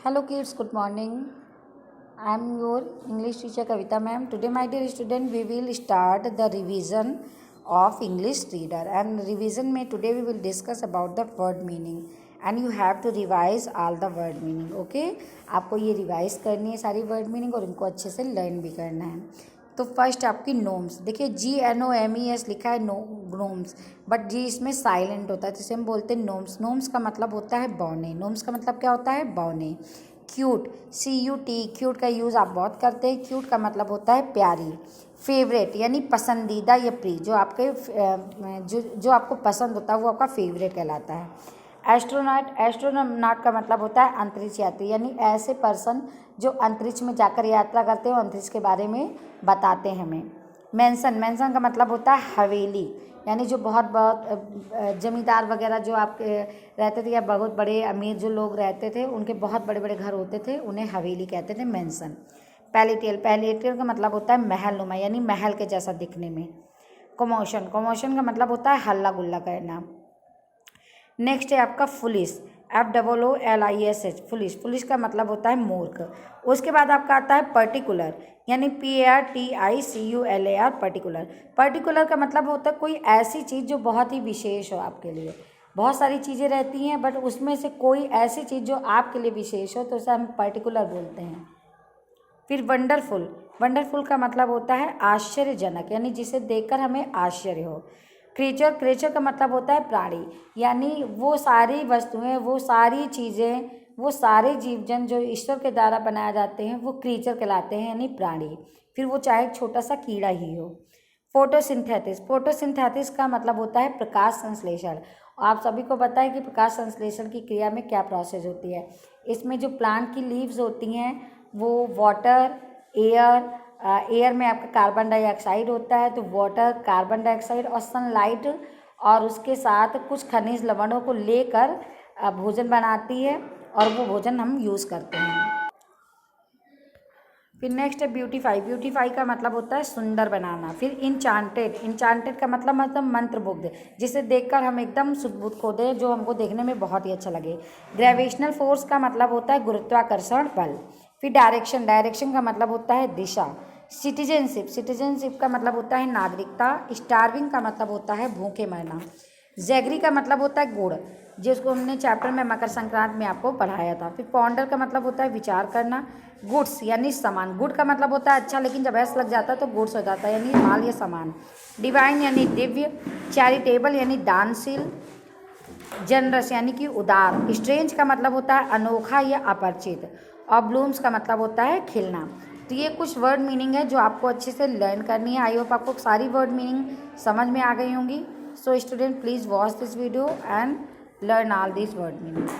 Hello kids, good morning. I am your English teacher Kavita ma'am. Today my dear student we will start the revision of English reader, and revision में today we will discuss about the word meaning and you have to revise all the word meaning. Okay, आपको ये revise करनी है सारी word meaning और इनको अच्छे से लर्न भी करना है। तो फर्स्ट आपकी नोम्स, देखिए GNOMES लिखा है नोम्स, बट जी इसमें साइलेंट होता है तो इसे हम बोलते हैं नोम्स। नोम्स का मतलब होता है बौने। नोम्स का मतलब क्या होता है? बौने। क्यूट, CUT, क्यूट का यूज़ आप बहुत करते हैं। क्यूट का मतलब होता है प्यारी। फेवरेट यानी पसंदीदा या प्रिय, जो आपके जो आपको पसंद होता है वो आपका फेवरेट कहलाता है। एस्ट्रोनॉट, एस्ट्रोनॉट का मतलब होता है अंतरिक्ष यात्री, यानी ऐसे पर्सन जो अंतरिक्ष में जाकर यात्रा करते हैं और अंतरिक्ष के बारे में बताते हैं हमें। मेंशन, मेंशन का मतलब होता है हवेली, यानी जो बहुत जमींदार वगैरह जो आपके रहते थे या बहुत बड़े अमीर जो लोग रहते थे उनके बहुत बड़े बड़े घर होते थे, उन्हें हवेली कहते थे, मेंशन। पैलेटियल, पैलेटियल का मतलब होता है महलनुमा, यानी महल के जैसा दिखने में। कमोशन, कमोशन का मतलब होता है हल्ला गुल्ला करना। नेक्स्ट है आपका फुलिश, FOOLISH, फुलिश, फुलिश का मतलब होता है मूर्ख। उसके बाद आपका आता है पर्टिकुलर, यानी PARTICULAR, पर्टिकुलर। पर्टिकुलर का मतलब होता है कोई ऐसी चीज़ जो बहुत ही विशेष हो आपके लिए। बहुत सारी चीज़ें रहती हैं बट उसमें से कोई ऐसी चीज़ जो आपके लिए विशेष हो तो उसे हम पर्टिकुलर बोलते हैं। फिर वंडरफुल, वंडरफुल का मतलब होता है आश्चर्यजनक, यानी जिसे देखकर हमें आश्चर्य हो। क्रीचर, क्रीचर का मतलब होता है प्राणी, यानी वो सारी वस्तुएं, वो सारी चीज़ें, वो सारे जीव जन जो ईश्वर के द्वारा बनाए जाते हैं वो क्रीचर कहलाते हैं, यानी प्राणी। फिर वो चाहे छोटा सा कीड़ा ही हो। फोटोसिंथेसिस, फोटोसिंथेसिस का मतलब होता है प्रकाश संश्लेषण। आप सभी को पता है कि प्रकाश संश्लेषण की क्रिया में क्या प्रोसेस होती है। इसमें जो प्लांट की लीव्स होती हैं वो वाटर, एयर, एयर में आपका कार्बन डाइऑक्साइड होता है, तो वाटर, कार्बन डाइऑक्साइड और सनलाइट और उसके साथ कुछ खनिज लवणों को लेकर भोजन बनाती है और वो भोजन हम यूज़ करते हैं। फिर नेक्स्ट है ब्यूटीफाई, ब्यूटीफाई का मतलब होता है सुंदर बनाना। फिर इंचांटेड, इंचांटेड का मतलब मंत्रमुग्ध, जिसे देखकर हम एकदम सुध-बुध खो दें, जो हमको देखने में बहुत ही अच्छा लगे। ग्रेविटेशनल फोर्स का मतलब होता है गुरुत्वाकर्षण बल। फिर डायरेक्शन, डायरेक्शन का मतलब होता है दिशा। सिटीजनशिप, सिटीजनशिप का मतलब होता है नागरिकता। स्टार्विंग का मतलब होता है भूखे मरना। जैगरी का मतलब होता है गुड़, जिसको हमने चैप्टर में मकर संक्रांति में आपको पढ़ाया था। फिर पॉन्डर का मतलब होता है विचार करना। गुड्स यानी सामान, गुड का मतलब होता है अच्छा, लेकिन जब एस लग जाता है तो गुड्स हो जाता है, यानी माल या सामान। डिवाइन यानी दिव्य। चैरिटेबल यानी दानशील। जनरस यानी कि उदार। स्ट्रेंज का मतलब होता है अनोखा या अपरिचित। और ब्लूम्स का मतलब होता है खिलना। तो ये कुछ वर्ड मीनिंग है जो आपको अच्छे से लर्न करनी है। आई होप आपको सारी वर्ड मीनिंग समझ में आ गई होंगी। So student please watch this video and learn all these word meaning.